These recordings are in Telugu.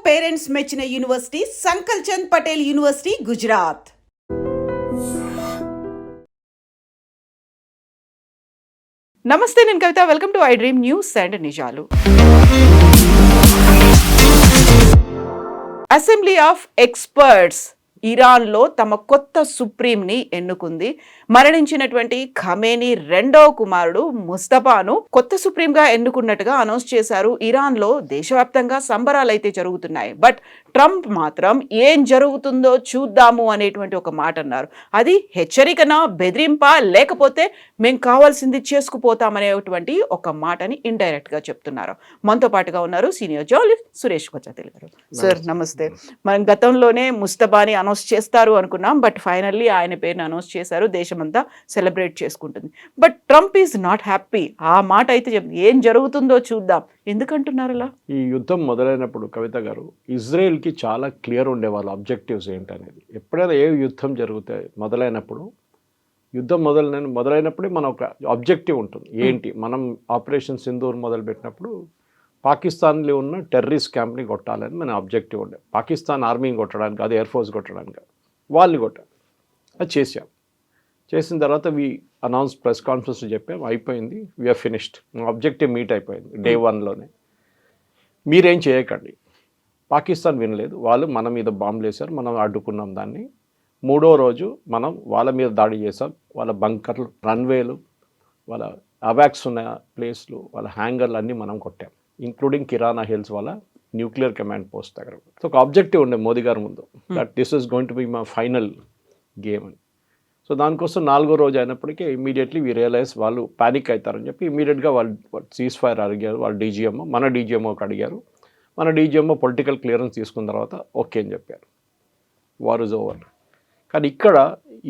పేరెంట్స్ మెచ్చిన University Sankalchand Patel University Gujarat. నమస్తే, నేను Kavitha. Welcome to I Dream News and నిజాలు. అసెంబ్లీ ఆఫ్ ఎక్స్పర్ట్స్ ఇరాన్లో తమ కొత్త సుప్రీంని ఎన్నుకుంది. మరణించినటువంటి ఖమేనీ రెండవ కుమారుడు ముస్తఫాను కొత్త సుప్రీంగా ఎన్నుకున్నట్టుగా అనౌన్స్ చేశారు. ఇరాన్లో దేశవ్యాప్తంగా సంబరాలు అయితే జరుగుతున్నాయి. బట్ ట్రంప్ మాత్రం ఏం జరుగుతుందో చూద్దాము అనేటువంటి ఒక మాట అన్నారు. అది హెచ్చరికనా, బెదిరింపా, లేకపోతే మేము కావాల్సింది చేసుకుపోతామనేటువంటి ఒక మాటని ఇండైరెక్ట్ గా చెప్తున్నారు. మనతో పాటుగా ఉన్నారు సీనియర్ జర్నలిస్ట్ సురేష్ కొచ్చాతిల్ గారు. సార్ నమస్తే. మనం గతంలోనే ముస్తఫాని అనౌన్స్ చేస్తారు అనుకున్నాం, బట్ ఫైనల్లీ ఆయన పేరుని అనౌన్స్ చేశారు. దేశమంతా సెలబ్రేట్ చేసుకుంటుంది. But Trump is not happy. ఆ మాట అయితే ఏం జరుగుతుందో చూద్దాం ఎందుకంటున్నారు అలా? ఈ యుద్ధం మొదలైనప్పుడు కవిత గారు, ఇజ్రాయెల్కి చాలా క్లియర్ ఉండే వాళ్ళ ఆబ్జెక్టివ్స్ ఏంటనేది. ఎప్పుడైనా ఏ యుద్ధం జరుగుతాయి మొదలైనప్పుడు, యుద్ధం మొదలైనప్పుడే మన ఒక ఆబ్జెక్టివ్ ఉంటుంది. ఏంటి, మనం ఆపరేషన్ సింధూర్ మొదలుపెట్టినప్పుడు పాకిస్తాన్లో ఉన్న టెర్రరిస్ట్ క్యాంప్ని కొట్టాలని మన ఆబ్జెక్టివ్ ఉండే. పాకిస్తాన్ ఆర్మీని కొట్టడానికి, అది ఎయిర్ ఫోర్స్ కొట్టడానికి, వాళ్ళని కొట్టాలి. అది చేసాం. చేసిన తర్వాత అనౌన్స్ ప్రెస్ కాన్ఫరెన్స్ చెప్పాం, అయిపోయింది, వీఆర్ ఫినిష్డ్, ఆబ్జెక్టివ్ మీట్ అయిపోయింది డే 1లోనే. మీరేం చేయకండి. పాకిస్తాన్ వినలేదు, వాళ్ళు మన మీద బాంబులు వేశారు, మనం అడ్డుకున్నాం దాన్ని. 3వ రోజు మనం వాళ్ళ మీద దాడి చేసాం. వాళ్ళ బంకర్లు, రన్వేలు, వాళ్ళ అవాక్స్ ఉన్న ప్లేస్లు, వాళ్ళ హ్యాంగర్లు అన్నీ మనం కొట్టాం, ఇంక్లూడింగ్ కిరాణా హిల్స్ వాళ్ళ న్యూక్లియర్ కమాండ్ పోస్ట్ దగ్గర. సో ఒక ఆబ్జెక్టివ్ ఉండే మోదీ గారి ముందు, that this is going to be my final game అని. సో దానికోసం 4వ రోజు అయినప్పటికీ ఇమీడియట్లీ వీ రియలైజ్ వాళ్ళు ప్యానిక్ అవుతారని చెప్పి ఇమీడియట్గా వాళ్ళు సీజ్ ఫైర్ అడిగారు. వాళ్ళ డీజీఎంఓ, మన డీజీఎంఓకి అడిగారు. మన డీజీఎంఓ పొలిటికల్ క్లియరెన్స్ తీసుకున్న తర్వాత ఓకే అని చెప్పారు. War is over. కానీ ఇక్కడ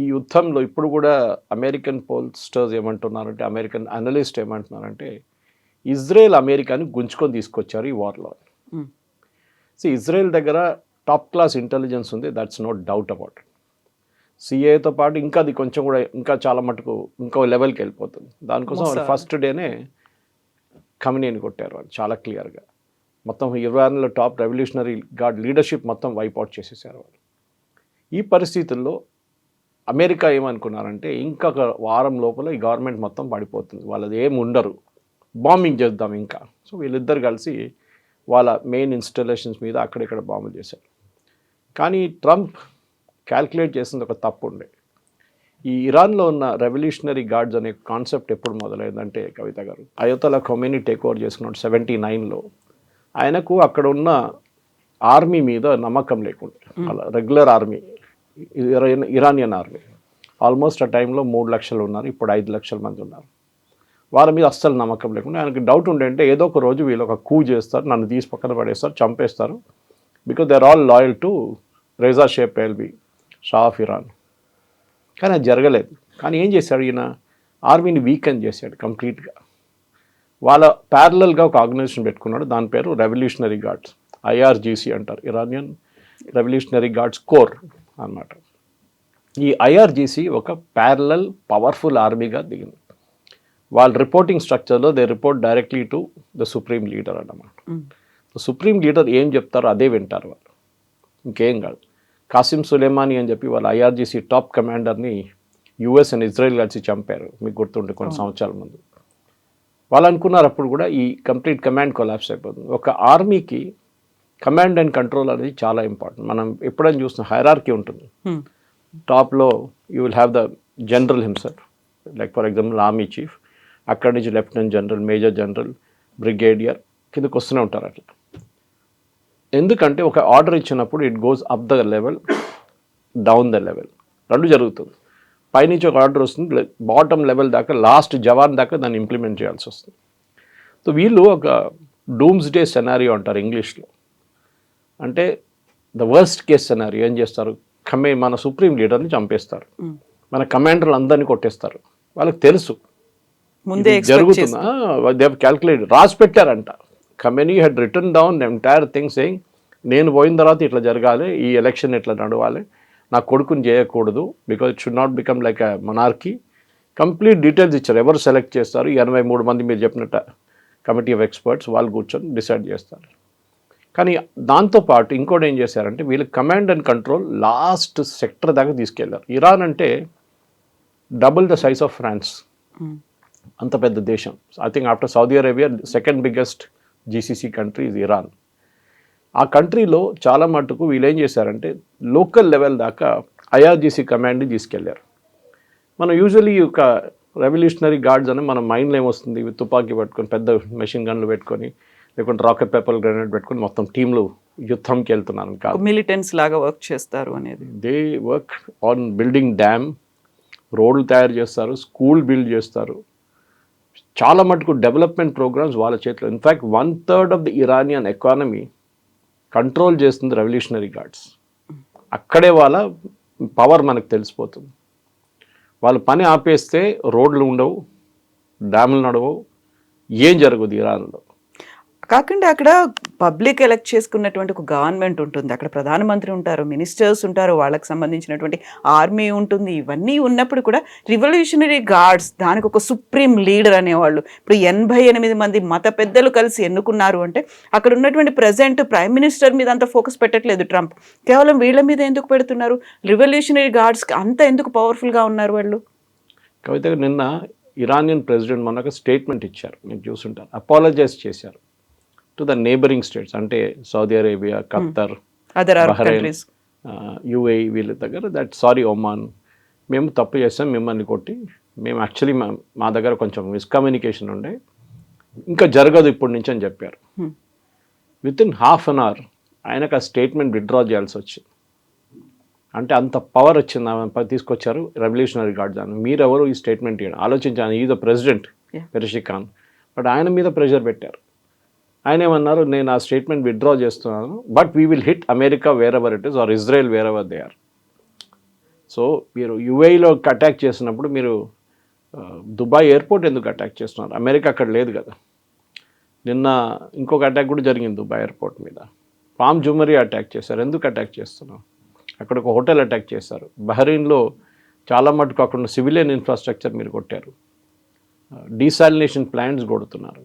ఈ యుద్ధంలో ఇప్పుడు కూడా అమెరికన్ పోల్స్టర్స్ ఏమంటున్నారంటే, అమెరికన్ అనలిస్ట్ ఏమంటున్నారంటే, ఇజ్రాయెల్ అమెరికాని గుంజుకొని తీసుకొచ్చారు ఈ వార్లో. సో ఇజ్రాయెల్ దగ్గర టాప్ క్లాస్ ఇంటెలిజెన్స్ ఉంది, that's no doubt about it. సిఏతో పాటు ఇంకా అది కొంచెం కూడా ఇంకా చాలా మటుకు ఇంకో లెవెల్కి వెళ్ళిపోతుంది. దానికోసం వాళ్ళు ఫస్ట్ డేనే ఖమేనీని కొట్టారు వాళ్ళు చాలా క్లియర్గా. మొత్తం ఇరాన్లో టాప్ రెవల్యూషనరీ గార్డ్ లీడర్షిప్ మొత్తం వైప్అవుట్ చేసేసారు వాళ్ళు. ఈ పరిస్థితుల్లో అమెరికా ఏమనుకున్నారంటే, ఇంకొక వారం లోపల ఈ గవర్నమెంట్ మొత్తం పడిపోతుంది, వాళ్ళది ఏమి ఉండరు, బాంబింగ్ చేద్దాం ఇంకా. సో వీళ్ళిద్దరు కలిసి వాళ్ళ మెయిన్ ఇన్స్టాలేషన్స్ మీద అక్కడిక్కడ బాంబులు చేశారు. కానీ ట్రంప్ క్యాల్కులేట్ చేసింది ఒక తప్పు ఉండే. ఈ ఇరాన్లో ఉన్న రెవల్యూషనరీ గార్డ్స్ అనే కాన్సెప్ట్ ఎప్పుడు మొదలైందంటే కవిత గారు, అయోతలా ఖొమేనీ టేక్ ఓవర్ చేసుకున్నాడు 79లో. ఆయనకు అక్కడ ఉన్న ఆర్మీ మీద నమ్మకం లేకుండా, అలా regular army, Iranian army almost ఆ టైంలో 3 లక్షలు ఉన్నారు, ఇప్పుడు 5 లక్షల మంది ఉన్నారు. వాళ్ళ మీద అస్సలు నమ్మకం లేకుండా ఆయనకి డౌట్ ఉండే, ఏదో ఒక రోజు వీళ్ళు ఒక కూ చేస్తారు, నన్ను తీసి పక్కన పడేస్తారు, చంపేస్తారు, because they are all loyal to Reza Shah Pahlavi, Shah of Iran. కానీ అది జరగలేదు. కానీ ఏం చేశాడు ఈయన, ఆర్మీని వీకెన్ చేశాడు కంప్లీట్గా. వాళ్ళ ప్యారలల్గా ఒక ఆర్గనైజేషన్ పెట్టుకున్నాడు, దాని పేరు రెవల్యూషనరీ గార్డ్స్, IRGC అంటారు, ఇరానియన్ రెవల్యూషనరీ గార్డ్స్ కోర్ అన్నమాట. ఈ IRGC ఒక ప్యారలల్ పవర్ఫుల్ ఆర్మీగా దిగింది. వాళ్ళ రిపోర్టింగ్ స్ట్రక్చర్లో they report directly to the supreme leader అన్నమాట. సుప్రీం లీడర్ ఏం చెప్తారో అదే వింటారు వాళ్ళు, ఇంకేం కాదు. కాసిం సులేమానీ అని చెప్పి వాళ్ళ IRGC టాప్ కమాండర్ని US అండ్ ఇజ్రాయెల్ కలిసి చంపారు, మీకు గుర్తుండే కొన్ని సంవత్సరాల ముందు. వాళ్ళు అనుకున్నారు అప్పుడు కూడా ఈ కంప్లీట్ కమాండ్ కొలాప్స్ అయిపోతుంది. ఒక ఆర్మీకి కమాండ్ అండ్ కంట్రోల్ అనేది చాలా ఇంపార్టెంట్. మనం ఎప్పుడైనా చూసిన హైరార్కీ ఉంటుంది. టాప్లో you will have the general himself, like for example army chief, అక్కడి నుంచి lieutenant general, major general, brigadier కిందకు వస్తూనే ఉంటారు అట్లా. ఎందుకంటే ఒక ఆర్డర్ ఇచ్చినప్పుడు it goes up the level, down the level, రెండు జరుగుతుంది. పైనుంచి ఒక ఆర్డర్ వస్తుంది, బాటమ్ లెవెల్ దాకా, లాస్ట్ జవాన్ దాకా దాన్ని ఇంప్లిమెంట్ చేయాల్సి వస్తుంది. సో వీళ్ళు ఒక డూమ్స్ డే సెనారియో అంటారు ఇంగ్లీష్లో. అంటే ద వర్స్ట్ కేస్ సెనారియో ఏం చేస్తారు, మన సుప్రీం లీడర్ని చంపేస్తారు, మన కమాండర్లు అందరినీ కొట్టేస్తారు. వాళ్ళకి తెలుసు జరుగుతుందా, దే హావ్ క్యాల్కులేటెడ్, రాసి పెట్టారంట. Khamenei had written down entire thing saying, నేను పోయిన తర్వాత ఇట్లా జరగాలి, ఈ ఎలక్షన్ ఇట్లా నడవాలి, నా కొడుకుని చేయకూడదు, because it should not become like a monarchy. Complete details ఇచ్చారు, ఎవరు సెలెక్ట్ చేస్తారు, 83 మంది మీరు చెప్పినట్ట కమిటీ ఆఫ్ ఎక్స్పర్ట్స్, వాళ్ళు కూర్చొని డిసైడ్ చేస్తారు. కానీ దాంతోపాటు ఇంకోటి ఏం చేశారంటే వీళ్ళు command and control last sector దాకా తీసుకెళ్లారు. ఇరాన్ అంటే double the size of France, అంత పెద్ద దేశం. I think after Saudi Arabia second biggest GCC country is Iran. ఆ కంట్రీలో చాలా మటుకు వీళ్ళు ఏం చేశారంటే లోకల్ లెవెల్ దాకా ఐఆర్జీసీ కమాండ్ని తీసుకెళ్లారు. మనం యూజువలీ ఒక రెవల్యూషనరీ గార్డ్స్ అని మన మైండ్లో ఏమొస్తుంది, తుపాకీ పెట్టుకొని పెద్ద మెషిన్ గన్లు పెట్టుకొని లేకుంటే రాకెట్ పేపర్ గ్రెనేడ్ పెట్టుకొని మొత్తం టీంలు యుద్ధంకి వెళ్తున్నారు కాదు. మిలిటెంట్స్ లాగా వర్క్ చేస్తారు అనేది. They work on building dam, రోడ్లు తయారు చేస్తారు, స్కూల్ బిల్డ్ చేస్తారు. చాలా మటుకు డెవలప్మెంట్ ప్రోగ్రామ్స్ వాళ్ళ చేతిలో. In fact 1/3 of the Iranian economy control చేస్తుంది రెవల్యూషనరీ గార్డ్స్. అక్కడే వాళ్ళ పవర్ మనకు తెలిసిపోతుంది. వాళ్ళు పని ఆపేస్తే రోడ్లు ఉండవు, డ్యాములు నడవవు, ఏం జరగదు ఇరాన్లో. కాకుండా అక్కడ పబ్లిక్ ఎలక్ట్ చేసుకున్నటువంటి ఒక గవర్నమెంట్ ఉంటుంది, అక్కడ ప్రధానమంత్రి ఉంటారు, మినిస్టర్స్ ఉంటారు, వాళ్ళకి సంబంధించినటువంటి ఆర్మీ ఉంటుంది. ఇవన్నీ ఉన్నప్పుడు కూడా రివల్యూషనరీ గార్డ్స్ దానికి ఒక సుప్రీం లీడర్ అనేవాళ్ళు. ఇప్పుడు 88 మంది మత పెద్దలు కలిసి ఎన్నుకున్నారు అంటే అక్కడ ఉన్నటువంటి ప్రజెంట్ ప్రైమ్ మినిస్టర్ మీద అంత ఫోకస్ పెట్టట్లేదు ట్రంప్, కేవలం వీళ్ళ మీద ఎందుకు పెడుతున్నారు? రివల్యూషనరీ గార్డ్స్కి అంత ఎందుకు పవర్ఫుల్గా ఉన్నారు వాళ్ళు? కవిత నిన్న ఇరానియన్ ప్రెసిడెంట్ మనకు స్టేట్మెంట్ ఇచ్చారు, మీరు చూసుంటారు. అపాలజైజ్ చేశారు టు ద నేబరింగ్ స్టేట్స్, అంటే Saudi Arabia, Khattar, Bahrain, UAE వీళ్ళ దగ్గర. దట్ సారీ ఒమాన్, మేము తప్పు చేసాం, మిమ్మల్ని కొట్టి మేము యాక్చువల్లీ మా దగ్గర కొంచెం మిస్కమ్యూనికేషన్ ఉండే, ఇంకా జరగదు ఇప్పటి నుంచి అని చెప్పారు. వితిన్ హాఫ్ అన్ అవర్ ఆయనకు ఆ స్టేట్మెంట్ విత్డ్రా చేయాల్సి వచ్చింది. అంటే అంత పవర్ వచ్చింది, తీసుకొచ్చారు రెవల్యూషనరీ గార్డ్స్ అని. మీరెవరు ఈ స్టేట్మెంట్ ఇవ్వడం? ఆలోచించాను, ఈ ద ప్రెసిడెంట్ పెరిషిఖాన్, బట్ ఆయన మీద ప్రెషర్ పెట్టారు. ఆయన ఏమన్నారు, నేను ఆ స్టేట్మెంట్ విత్డ్రా చేస్తున్నాను, but we will hit America wherever it is or Israel wherever they are. So మీరు యుఏఈలో అటాక్ చేసినప్పుడు మీరు దుబాయ్ ఎయిర్పోర్ట్ ఎందుకు అటాక్ చేస్తున్నారు? అమెరికా అక్కడ లేదు కదా. నిన్న ఇంకొక అటాక్ కూడా జరిగింది దుబాయ్ ఎయిర్పోర్ట్ మీద. పామ్ జుమరీ అటాక్ చేశారు, ఎందుకు అటాక్ చేస్తున్నాం? అక్కడ ఒక హోటల్ అటాక్ చేశారు. బహ్రెయిన్లో చాలా మటుకు అక్కడ సివిలియన్ ఇన్ఫ్రాస్ట్రక్చర్ మీరు కొట్టారు. డీసాలినేషన్ ప్లాంట్స్ కొడుతున్నారు.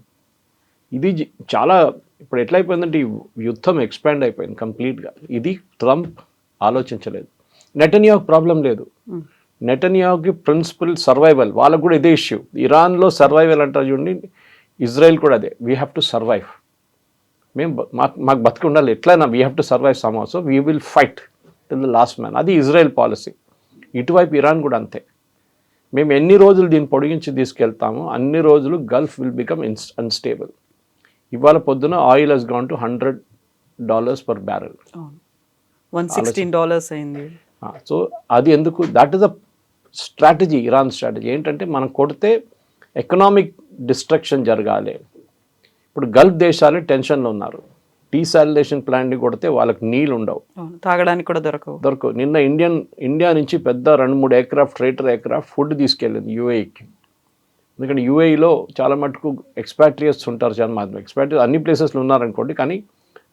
ఇది చాలా ఇప్పుడు ఎట్లయిపోయిందంటే ఈ యుద్ధం ఎక్స్పాండ్ అయిపోయింది కంప్లీట్గా. ఇది ట్రంప్ ఆలోచించలేదు. నెటన్యాహు ప్రాబ్లం లేదు, నెటన్యాహుకి ప్రిన్సిపల్ సర్వైవల్, వాళ్ళకు కూడా ఇదే ఇష్యూ. ఇరాన్లో సర్వైవల్ అంటారు చూడండి, ఇజ్రాయెల్ కూడా అదే, వీ హ్యావ్ టు సర్వైవ్. మేము మాకు బతికి ఉండాలి ఎట్లయినా, we have to survive some also, we will fight till the last man. అది ఇజ్రాయెల్ పాలసీ. ఇటువైపు ఇరాన్ కూడా అంతే. మేము ఎన్ని రోజులు దీన్ని పొడిగించి తీసుకెళ్తామో అన్ని రోజులు గల్ఫ్ విల్ బికమ్ అన్స్టేబుల్. ఇవాళ పొద్దున oil has gone to $100 per barrel, $116 అయింది. సో అది ఎందుకు? That is a strategy, Iran strategy. ఏంటంటే మనం కొడితే ఎకనామిక్ డిస్ట్రక్షన్ జరగాలి. ఇప్పుడు గల్ఫ్ దేశాలు టెన్షన్లో ఉన్నారు. డీసాలినేషన్ ప్లాంట్ని కొడితే వాళ్ళకి నీళ్ళు ఉండవు, తాగడానికి కూడా దొరకవు. నిన్న ఇండియా నుంచి పెద్ద 2-3 ఎయిర్క్రాఫ్ట్, ఫ్రైటర్ ఎయిర్క్రాఫ్ట్ ఫుడ్ తీసుకెళ్ళింది యుఏఈకి. ఎందుకంటే యుఏఈలో చాలా మటుకు ఎక్స్పాట్రియట్స్ ఉంటారు, చాలా మంది ఎక్స్పాట్రియట్స్ అన్ని ప్లేసెస్లో ఉన్నారనుకోండి, కానీ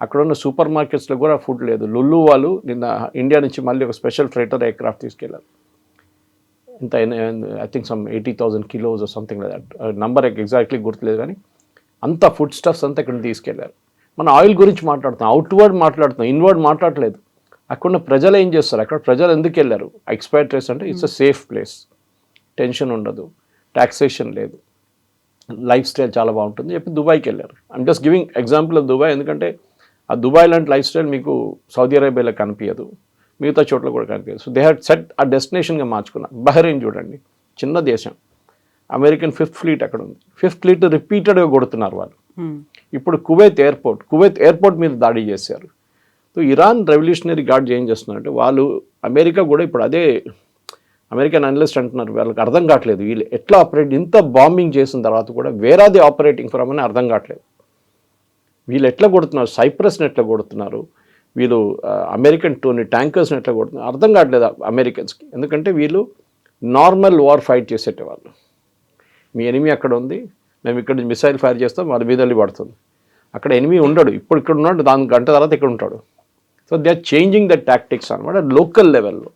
అక్కడ ఉన్న సూపర్ మార్కెట్స్లో కూడా ఫుడ్ లేదు. లుల్లు వాళ్ళు నిన్న ఇండియా నుంచి మళ్ళీ ఒక స్పెషల్ ఫ్రైటర్ ఎయిర్క్రాఫ్ట్ తీసుకెళ్ళారు. ఇంత I think some 80,000 kilos something like that, number exactly గుర్తులేదు, కానీ అంత ఫుడ్ స్టఫ్స్ అంతా ఇక్కడ తీసుకెళ్లారు. మన ఆయిల్ గురించి మాట్లాడుతున్నాం, అవుట్వర్డ్ మాట్లాడుతున్నాం, ఇన్వర్డ్ మాట్లాడలేదు. అక్కడ ప్రజలు ఏం చేస్తారు? అక్కడ ప్రజలు ఎందుకు వెళ్ళారు? ఎక్స్పాట్రియట్స్ అంటే it's a safe place, tension ఉండదు, టాక్సేషన్ లేదు, లైఫ్ స్టైల్ చాలా బాగుంటుంది చెప్పి దుబాయ్కి వెళ్ళారు. I'm just giving example of Dubai, ఎందుకంటే ఆ దుబాయ్ లాంటి లైఫ్ స్టైల్ మీకు సౌదీ అరేబియాలో కనిపించదు, మిగతా చోట్ల కూడా కనిపించదు. సో దే హ్యాడ్ సెట్ ఆ డెస్టినేషన్గా మార్చుకున్నారు. బహ్రెయిన్ చూడండి, చిన్న దేశం, అమెరికన్ 5th ఫ్లీట్ అక్కడ ఉంది. 5th ఫ్లీట్ రిపీటెడ్గా కొడుతున్నారు వాళ్ళు. ఇప్పుడు కువైత్ ఎయిర్పోర్ట్ మీద దాడి చేశారు. సో ఇరాన్ రెవల్యూషనరీ గార్డ్స్ ఏం చేస్తున్నారంటే, వాళ్ళు అమెరికా కూడా ఇప్పుడు అదే, అమెరికన్ అనలిస్ట్ అంటున్నారు, వాళ్ళకి అర్థం కావట్లేదు వీళ్ళు ఎట్లా ఆపరేట్, ఇంత బాంబింగ్ చేసిన తర్వాత కూడా where are the operating from అని అర్థం కావట్లేదు. వీళ్ళు ఎట్లా కొడుతున్నారు, సైప్రస్ని ఎట్లా కొడుతున్నారు, వీళ్ళు అమెరికన్ ట్యాంకర్స్ని ఎట్లా కొడుతున్నారు అర్థం కావట్లేదు అమెరికన్స్కి. ఎందుకంటే వీళ్ళు నార్మల్ వార్ ఫైట్ చేసేటవాళ్ళు. మీ ఎనిమీ అక్కడ ఉంది, మేము ఇక్కడ మిసైల్ ఫైర్ చేస్తాం, వాళ్ళ మీద వెళ్ళి పడుతుంది. అక్కడ ఎనిమీ ఉండడు, ఇప్పుడు ఇక్కడ ఉన్నాడు, దాని గంట తర్వాత ఇక్కడ ఉంటాడు. So they are changing the tactics అనమాట లోకల్ లెవెల్లో.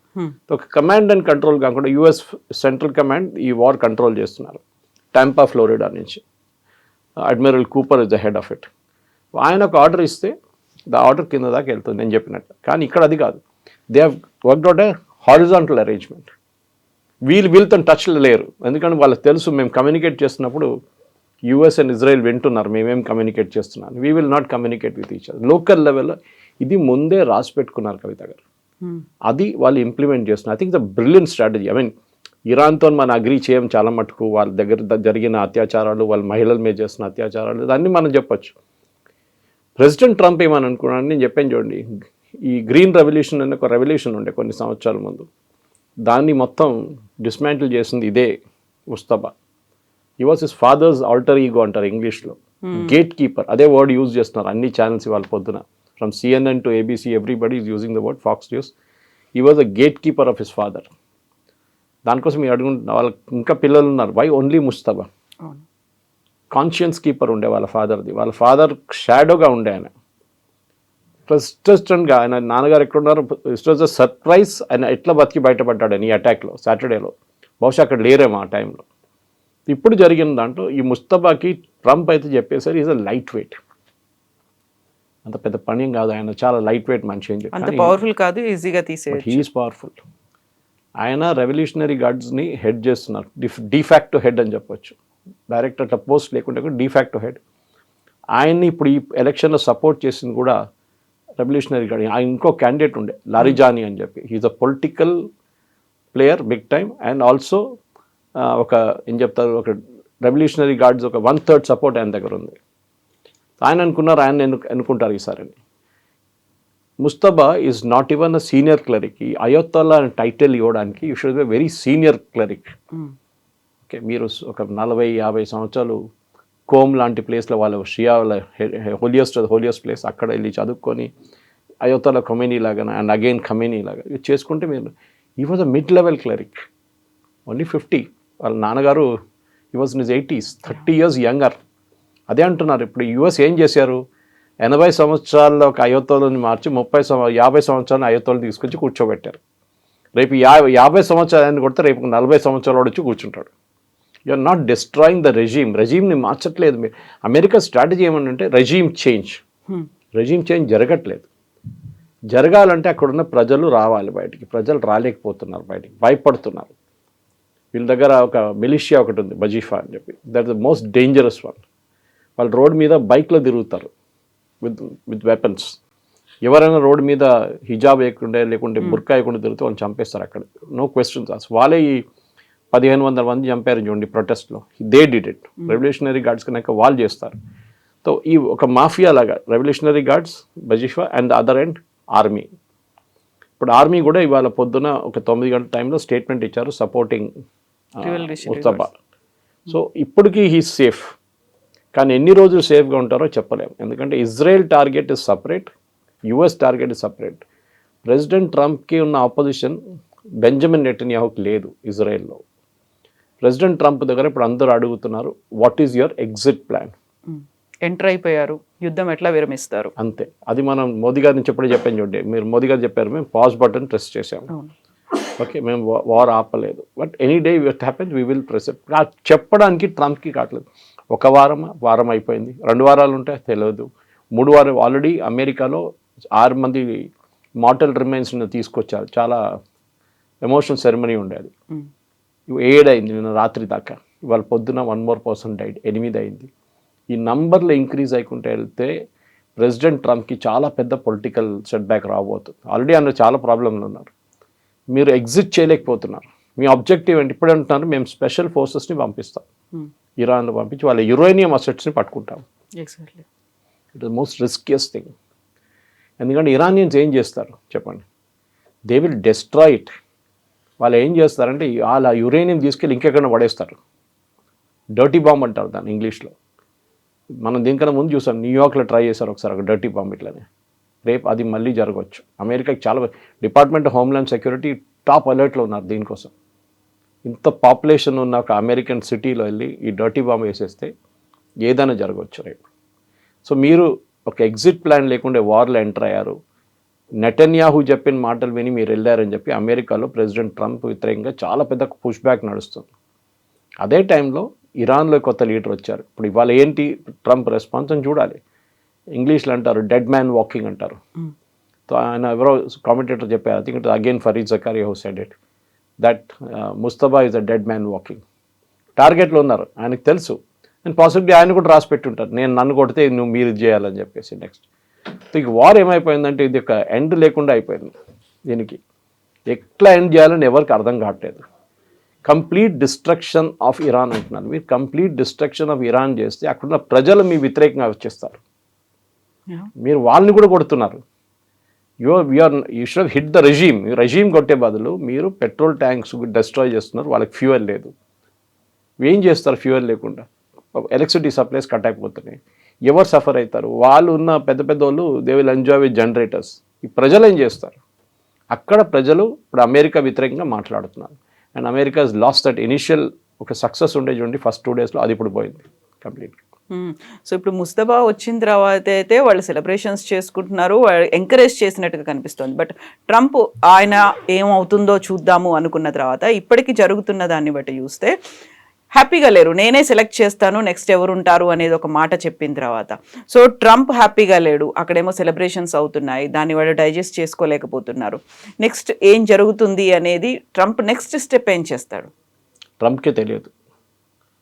ఒక కమాండ్ అండ్ కంట్రోల్ కాకుండా యుఎస్ సెంట్రల్ కమాండ్ ఈ వార్ కంట్రోల్ చేస్తున్నారు. టాంపా, ఫ్లోరిడా నుంచి admiral Cooper is the head of it. ఆయన ఒక ఆర్డర్ ఇస్తే ద ఆర్డర్ కింద దాకా వెళ్తుంది నేను చెప్పినట్టు. కానీ ఇక్కడ అది కాదు, they have worked out A horizontal arrangement. వీళ్ళతో టచ్లో లేరు, ఎందుకంటే వాళ్ళకి తెలుసు మేము కమ్యూనికేట్ చేస్తున్నప్పుడు యూఎస్ అండ్ ఇజ్రాయెల్ వింటున్నారు మేమేం కమ్యూనికేట్ చేస్తున్నాను. We will not communicate with each other. Local లెవెల్లో ఇది ముందే రాసి పెట్టుకున్నారు కవిత గారు, అది వాళ్ళు ఇంప్లిమెంట్ చేస్తున్నారు. I think the brilliant strategy. I mean ఇరాన్తో మనం అగ్రీ చేయం చాలా మటుకు, వాళ్ళ దగ్గర జరిగిన అత్యాచారాలు, వాళ్ళ మహిళల మీద చేస్తున్న అత్యాచారాలు, దాన్ని మనం చెప్పొచ్చు. ప్రెసిడెంట్ ట్రంప్ ఏమని అనుకున్నాను నేను చెప్పాను చూడండి, ఈ గ్రీన్ రెవల్యూషన్ అనే ఒక రెవల్యూషన్ ఉండే కొన్ని సంవత్సరాల ముందు, దాన్ని మొత్తం డిస్మాంటిల్ చేసింది ఇదే Mustafa. He was his father's alter ego అంటారు ఇంగ్లీష్లో, గేట్ కీపర్, అదే వర్డ్ యూజ్ చేస్తున్నారు అన్ని ఛానల్స్ ఇవాళ పొద్దున. From CNN to ABC, everybody is using the word. Fox News. He was a gatekeeper of his father. దానికోసం మీరు అడుగుంటున్న వాళ్ళకి ఇంకా పిల్లలు ఉన్నారు. Why only Mustafa? Conscience keeper ఉండే వాళ్ళ ఫాదర్ది. వాళ్ళ ఫాదర్ షాడోగా ఉండే ఆయన. ట్రస్టెస్టెంట్గా ఆయన నాన్నగారు ఎక్కడున్నారు, ఇట్ వాజ్ అ సర్ప్రైజ్. ఆయన ఎట్లా బతికి బయటపడ్డాడని ఈ అటాక్లో సాటర్డేలో. బహుశా అక్కడ లేరేమో ఆ టైంలో. ఇప్పుడు జరిగిన దాంట్లో ఈ ముస్తఫాకి ట్రంప్ అయితే చెప్పేసరి ఈజ్ అ లైట్ వెయిట్. అంత పెద్ద పని కాదు, ఆయన చాలా లైట్ వెయిట్ మనిషి అని చెప్పి. అంత పవర్ఫుల్ కాదు, ఈజీగా తీసేయచ్చు. He's powerful. ఆయన రెవల్యూషనరీ గార్డ్స్ని హెడ్ చేస్తున్నారు, డిఫాక్టో హెడ్ అని చెప్పొచ్చు. డైరెక్ట్ అట్లా పోస్ట్ లేకుంటే కూడా డిఫాక్టో హెడ్. ఆయన్ని ఇప్పుడు ఈ ఎలక్షన్లో సపోర్ట్ చేసింది కూడా రెవల్యూషనరీ గార్డ్. ఆయన ఇంకో క్యాండిడేట్ ఉండే లారిజానీ అని చెప్పి, he's a political player big time and also ఒక ఏం చెప్తారు, ఒక రెవల్యూషనరీ గార్డ్స్ ఒక 1/3 సపోర్ట్ ఆయన దగ్గర ఉంది. ఆయన అనుకున్నారు ఆయన అనుకుంటారు ఈసారి. Mustafa is not even a senior క్లరిక్. ఈ అయోత్తల్లా అనే టైటిల్ ఇవ్వడానికి you should be very senior క్లరిక్. Okay, మీరు ఒక 40-50 సంవత్సరాలు కోమ్ లాంటి ప్లేస్లో వాళ్ళ షియా వాళ్ళ హోలియస్ట్ ప్లేస్ అక్కడ వెళ్ళి చదువుకొని అయోత్తల్లా ఖొమేనీ లాగా అండ్ అగైన్ ఖమేనీ లాగా చేసుకుంటే మీరు, ఈ was a mid level క్లరిక్, only 50. వాళ్ళ నాన్నగారు ఈ was in his 80s, 30 years younger. అదే అంటున్నారు. ఇప్పుడు యుఎస్ ఏం చేశారు, 80 సంవత్సరాల్లో ఒక అయోత్తోలని మార్చి 50 సంవత్సరాలు అయోత్తోలు తీసుకొచ్చి కూర్చోబెట్టారు. రేపు 50 సంవత్సరాలు కొడితే రేపు 40 సంవత్సరాలు వచ్చి కూర్చుంటాడు. యూఆర్ నాట్ డిస్ట్రాయింగ్ ద రెజీమ్ని మార్చట్లేదు మీరు. అమెరికా స్ట్రాటజీ ఏమంటే రెజీమ్ చేంజ్ జరగట్లేదు. జరగాలంటే అక్కడున్న ప్రజలు రావాలి బయటికి. ప్రజలు రాలేకపోతున్నారు బయటికి, భయపడుతున్నారు. వీళ్ళ దగ్గర ఒక మిలిషియా ఒకటి ఉంది, బజీఫా అని చెప్పి, that the most dangerous one. వాళ్ళు రోడ్ మీద బైక్లో తిరుగుతారు విత్ వెపన్స్. ఎవరైనా రోడ్ మీద హిజాబ్ వేయకుండా లేకుంటే బుర్కా వేయకుండా తిరిగితే వాళ్ళు చంపేస్తారు అక్కడ, నో క్వశ్చన్స్ ఆస్క్డ్. వాళ్ళే ఈ 1500 మంది చంపారు చూడండి ప్రొటెస్ట్లో. They did it. Revolutionary Guards కనుక వాళ్ళు చేస్తారు. సో ఈ ఒక మాఫియా లాగా రెవల్యూషనరీ గార్డ్స్, బజీఫా అండ్ అదర్ అండ్ ఆర్మీ. ఇప్పుడు ఆర్మీ కూడా ఇవాళ పొద్దున ఒక 9 గంటల టైంలో స్టేట్మెంట్ ఇచ్చారు సపోర్టింగ్ ముస్తఫా. సో ఇప్పటికీ హీస్ సేఫ్. కానీ ఎన్ని రోజులు సేఫ్గా ఉంటారో చెప్పలేము, ఎందుకంటే Israel target is separate, US target is separate. President ట్రంప్కి ఉన్న ఆపోజిషన్ బెంజమిన్ నెటన్యాహుకి లేదు ఇజ్రాయెల్లో. ప్రెసిడెంట్ ట్రంప్ దగ్గర ఇప్పుడు అందరూ అడుగుతున్నారు, what is your exit plan? Enter అయిపోయారు, యుద్ధం ఎట్లా విరమిస్తారు అంతే. అది మనం మోదీ గారి నుంచి ఎప్పుడే చెప్పాను చూడండి, మీరు మోదీ గారు చెప్పారు మేము పాజ్ బటన్ ప్రెస్ చేసాము. ఓకే, మేము వార్ ఆపలేదు, but any day it happens we will press it. చెప్పడానికి ట్రంప్కి కావట్లేదు. ఒక వారం అయిపోయింది, 2 వారాలు ఉంటాయి తెలియదు, 3 వారాలు. ఆల్రెడీ అమెరికాలో 6 మంది మార్టల్ రిమైన్స్ని తీసుకొచ్చారు. చాలా ఎమోషనల్ సెరమనీ ఉండేది. 7 అయింది నిన్న రాత్రి దాకా. ఇవాళ పొద్దున 1 more person డైడ్, 8 అయింది. ఈ నంబర్లో ఇంక్రీజ్ అయ్యకుంటే వెళ్తే ప్రెసిడెంట్ ట్రంప్కి చాలా పెద్ద పొలిటికల్ సెట్ బ్యాక్ రాబోతుంది. ఆల్రెడీ అందులో చాలా ప్రాబ్లంలు ఉన్నారు. మీరు ఎగ్జిట్ చేయలేకపోతున్నారు. మీ ఆబ్జెక్టివ్ ఏంటి? ఇప్పుడు అంటున్నారు మేము స్పెషల్ ఫోర్సెస్ని పంపిస్తాం, ఇరాన్లో పంపించి వాళ్ళ యురేనియం అసెట్స్ని పట్టుకుంటాం. Exactly. It is most riskiest thing. ఎందుకంటే ఇరానియన్స్ ఏం చేస్తారు చెప్పండి? They will destroy it. వాళ్ళు ఏం చేస్తారంటే వాళ్ళ యురేనియం తీసుకెళ్ళి ఇంకెక్కడ పడేస్తారు. డర్టీ బాంబ్ అంటారు దాన్ని ఇంగ్లీష్లో. మనం దీనికన్నా ముందు చూసాం, న్యూయార్క్లో ట్రై చేశారు ఒకసారి ఒక డర్టీ బాంబ్ ఇట్లనే. రేపు అది మళ్ళీ జరగవచ్చు. అమెరికాకి చాలా department of homeland security top అలర్ట్లో ఉన్నారు దీనికోసం. ఇంత పాపులేషన్ ఉన్న ఒక అమెరికన్ సిటీలో వెళ్ళి ఈ డర్టీ బాంబ్ వేసేస్తే ఏదైనా జరగవచ్చు రేపు. సో మీరు ఒక ఎగ్జిట్ ప్లాన్ లేకుండా వార్లో ఎంటర్ అయ్యారు. నెటన్యాహు చెప్పిన మాటలు విని మీరు వెళ్ళారని చెప్పి అమెరికాలో ప్రెసిడెంట్ ట్రంప్ వ్యతిరేకంగా చాలా పెద్ద పుష్ బ్యాక్ నడుస్తుంది. అదే టైంలో ఇరాన్లో కొత్త లీడర్ వచ్చారు. ఇప్పుడు ఇవాళ ఏంటి ట్రంప్ రెస్పాన్స్ అని చూడాలి. ఇంగ్లీష్లో అంటారు డెడ్ మ్యాన్ వాకింగ్ అంటారు. సో ఆయన ఎవరో కామెంటేటర్ చెప్పారు, I think it again Fareed Zakaria who said it, that Mustafa is a dead man walking. టార్గెట్లో ఉన్నారు, ఆయనకు తెలుసు. అండ్ పాసిబిలిటీ ఆయన కూడా రాసి పెట్టుంటారు, నన్ను కొడితే మీరు ఇది చేయాలని చెప్పేసి. నెక్స్ట్ సో ఇక వార్ ఏమైపోయిందంటే ఇది ఒక ఎండ్ లేకుండా అయిపోయింది. దీనికి ఎట్లా ఎండ్ చేయాలని ఎవరికి అర్థం కావట్లేదు. కంప్లీట్ డిస్ట్రక్షన్ ఆఫ్ ఇరాన్ అంటున్నారు. మీరు కంప్లీట్ డిస్ట్రక్షన్ ఆఫ్ ఇరాన్ చేస్తే అక్కడున్న ప్రజలు మీ వ్యతిరేకంగా వచ్చేస్తారు. మీరు వాళ్ళని కూడా కొడుతున్నారు. You should hit the regime కొట్టే బదులు మీరు పెట్రోల్ ట్యాంక్స్ డిస్ట్రాయ్ చేస్తున్నారు. వాళ్ళకి ఫ్యూయల్ లేదు. ఏం చేస్తారు ఫ్యూయల్ లేకుండా? ఎలక్ట్రిసిటీ సప్లైస్ కట్ అయిపోతున్నాయి. ఎవరు సఫర్ అవుతారు? వాళ్ళు ఉన్న పెద్ద పెద్ద వాళ్ళు they will enjoy with generators. ఈ ప్రజలు ఏం చేస్తారు? అక్కడ ప్రజలు ఇప్పుడు అమెరికా వ్యతిరేకంగా మాట్లాడుతున్నారు. And America has last that initial ఒక సక్సెస్ ఉండే చూడండి ఫస్ట్ 2 daysలో, అది ఇప్పుడు పోయింది కంప్లీట్గా. సో ఇప్పుడు ముస్తఫా వచ్చిన తర్వాత అయితే వాళ్ళు సెలబ్రేషన్స్ చేసుకుంటున్నారు, ఎంకరేజ్ చేసినట్టుగా కనిపిస్తుంది. బట్ ట్రంప్ ఆయన ఏమవుతుందో చూద్దాము అనుకున్న తర్వాత ఇప్పటికీ జరుగుతున్న దాన్ని బట్టి చూస్తే హ్యాపీగా లేరు. నేనే సెలెక్ట్ చేస్తాను, నెక్స్ట్ ఎవరు ఉంటారు అనేది ఒక మాట చెప్పిన తర్వాత సో ట్రంప్ హ్యాపీగా లేడు. అక్కడేమో సెలబ్రేషన్స్ అవుతున్నాయి, దాన్ని వాళ్ళు డైజెస్ట్ చేసుకోలేకపోతున్నారు. నెక్స్ట్ ఏం జరుగుతుంది అనేది ట్రంప్ నెక్స్ట్ స్టెప్ ఏం చేస్తాడు ట్రంప్కే తెలియదు.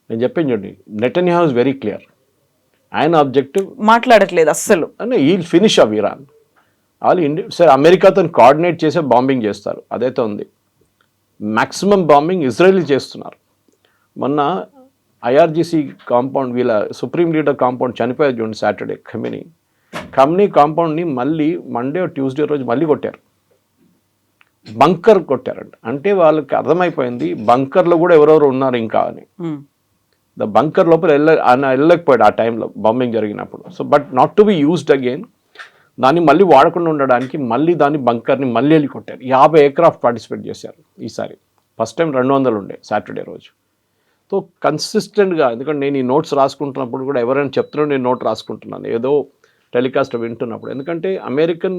నేను చెప్పాను చూడండి, నెటన్యాహు ఇస్ వెరీ క్లియర్. ఆయన ఆబ్జెక్టివ్ మాట్లాడట్లేదు అస్సలు. అంటే ఈ ఫినిష్ ఆఫ్ ఇరాన్. వాళ్ళు సరే అమెరికాతో కోఆర్డినేట్ చేసే బాంబింగ్ చేస్తారు, అదైతే ఉంది. మ్యాక్సిమం బాంబింగ్ ఇజ్రాయెల్ చేస్తున్నారు. మొన్న ఐఆర్జీసీ కాంపౌండ్, వీళ్ళ సుప్రీం లీడర్ కాంపౌండ్ చనిపోయారు చూడండి సాటర్డే. ఖమ్నీ కాంపౌండ్ని మళ్ళీ మండే ట్యూస్డే రోజు మళ్ళీ కొట్టారు. బంకర్ కొట్టారంట. అంటే వాళ్ళకి అర్థమైపోయింది బంకర్లో కూడా ఎవరెవరు ఉన్నారు ఇంకా అని. ద బంకర్ లోపల వెళ్ళలేకపోయాడు ఆ టైంలో బాంబింగ్ జరిగినప్పుడు. So but not to be used again, దాన్ని మళ్ళీ వాడకుండా ఉండడానికి మళ్ళీ దాన్ని బంకర్ని మళ్ళీ వెళ్ళి కొట్టారు. 50 ఎయిర్క్రాఫ్ట్ పార్టిసిపేట్ చేశారు ఈసారి. ఫస్ట్ టైం 200 ఉండే సాటర్డే రోజు. సో కన్సిస్టెంట్గా, ఎందుకంటే నేను ఈ నోట్స్ రాసుకుంటున్నప్పుడు కూడా ఎవరైనా చెప్తున్నాడు నేను నోట్ రాసుకుంటున్నాను ఏదో టెలికాస్ట్ వింటున్నప్పుడు. ఎందుకంటే అమెరికన్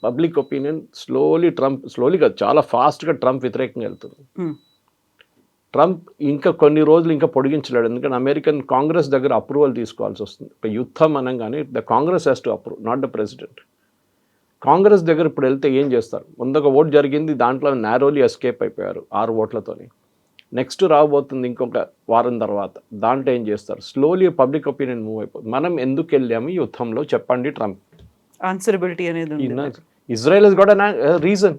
పబ్లిక్ ఒపీనియన్ స్లోలీ కాదు, చాలా ఫాస్ట్గా ట్రంప్ వ్యతిరేకంగా వెళ్తుంది. ట్రంప్ ఇంకా కొన్ని రోజులు ఇంకా పొడిగించలేడు. ఎందుకంటే అమెరికన్ కాంగ్రెస్ దగ్గర అప్రూవల్ తీసుకోవాల్సి వస్తుంది. ఒక యుద్ధం అనగానే the Congress has to approve, not the president. Congress దగ్గర ఇప్పుడు వెళ్తే ఏం చేస్తారు? ముందొక ఓట్ జరిగింది, దాంట్లో నారోలీ ఎస్కేప్ అయిపోయారు 6 ఓట్లతోని. నెక్స్ట్ రాబోతుంది ఇంకొక వారం తర్వాత, దాంట్లో ఏం చేస్తారు? స్లోలీ పబ్లిక్ ఒపీనియన్ మూవ్ అయిపోతుంది. మనం ఎందుకు వెళ్ళాము ఈ యుద్ధంలో చెప్పండి ట్రంప్. ఆన్సరబిలిటీ అనేది Israel has got a reason.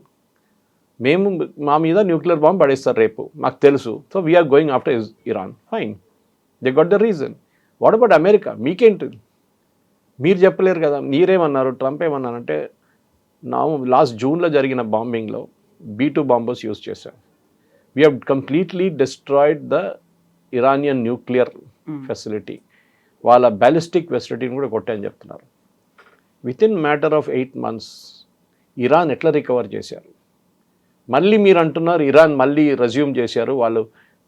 మేము మా మీద న్యూక్లియర్ బాంబ్ పడేస్తారు రేపు, మాకు తెలుసు. So we're going after Iran. Fine, they got the reason. What about America? మీకేంటి? మీరు చెప్పలేరు కదా. మీరేమన్నారు? ట్రంప్ ఏమన్నారంటే లాస్ట్ జూన్లో జరిగిన బాంబింగ్లో B2 బాంబర్స్ యూజ్ చేశాం. We have completely destroyed the Iranian nuclear facility, వాళ్ళ బ్యాలిస్టిక్ ఫెసిలిటీని కూడా కొట్టాయని చెప్తున్నారు. With in matter of 8 months Iran ఎట్లా రికవర్ చేశారు? మళ్ళీ మీరు అంటున్నారు ఇరాన్ మళ్ళీ రెజ్యూమ్ చేశారు, వాళ్ళు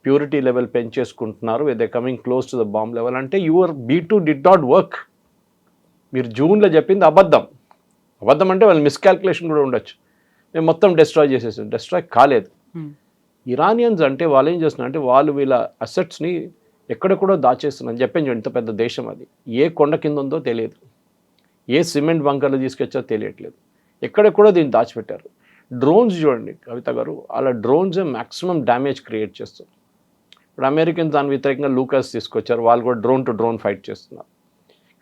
ప్యూరిటీ లెవెల్ పెంచేసుకుంటున్నారు, they coming close to the bomb level. అంటే your B2 did not work. మీరు జూన్లో చెప్పింది అబద్ధం. అబద్ధం అంటే వాళ్ళు మిస్కాల్కులేషన్ కూడా ఉండొచ్చు. మేము మొత్తం డిస్ట్రాయ్ చేసేసాం. డిస్ట్రాయ్ కాలేదు. ఇరానియన్స్ అంటే వాళ్ళు ఏం చేస్తున్నారు అంటే వాళ్ళు వీళ్ళ అసెట్స్ని ఎక్కడెక్కడో దాచేస్తున్నారు. చెప్పాను ఇంత పెద్ద దేశం, అది ఏ కొండ కింద ఉందో తెలియదు, ఏ సిమెంట్ బంకర్లు తీసుకొచ్చో తెలియట్లేదు, ఎక్కడెక్కడో దీన్ని దాచిపెట్టారు. డ్రోన్స్ చూడండి కవిత గారు, అలా డ్రోన్స్ మ్యాక్సిమం డ్యామేజ్ క్రియేట్ చేస్తారు. ఇప్పుడు అమెరికన్స్ దాని వ్యతిరేకంగా లూకాస్ తీసుకొచ్చారు, వాళ్ళు కూడా డ్రోన్ టు డ్రోన్ ఫైట్ చేస్తున్నారు.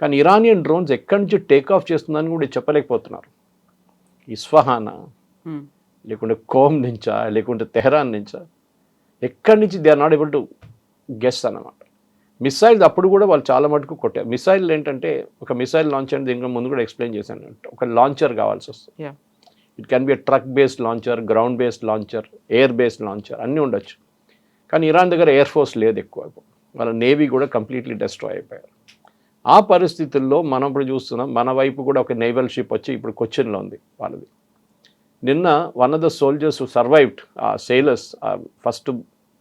కానీ ఇరానియన్ డ్రోన్స్ ఎక్కడి నుంచి టేక్ ఆఫ్ చేస్తుందని కూడా చెప్పలేకపోతున్నారు. ఇస్ఫహానా లేకుంటే కోమ్ నుంచా లేకుంటే తెహరాన్ నుంచా, ఎక్కడి నుంచి they are not able to guess అన్నమాట. మిసైల్స్ అప్పుడు కూడా వాళ్ళు చాలా మటుకు కొట్టారు. మిసైల్ ఏంటంటే ఒక మిసైల్ లాంచ్ అంటే దీనికి ముందు కూడా ఎక్స్ప్లెయిన్ చేశాను, ఒక లాంచర్ కావాల్సి వస్తుంది. It can be a truck based launcher, ground based launcher, air based launcher అన్నీ ఉండొచ్చు. కానీ ఇరాన్ దగ్గర ఎయిర్ ఫోర్స్ లేదు ఎక్కువ, వాళ్ళ నేవీ కూడా కంప్లీట్లీ డిస్ట్రాయ్ అయిపోయారు. ఆ పరిస్థితుల్లో మనం ఇప్పుడు చూస్తున్నాం, మన వైపు కూడా ఒక నేవల్ షిప్ వచ్చి ఇప్పుడు కొచ్చిన్లో ఉంది వాళ్ళది. నిన్న one of the soldiers survived, ఆ సెయిలర్స్ ఫస్ట్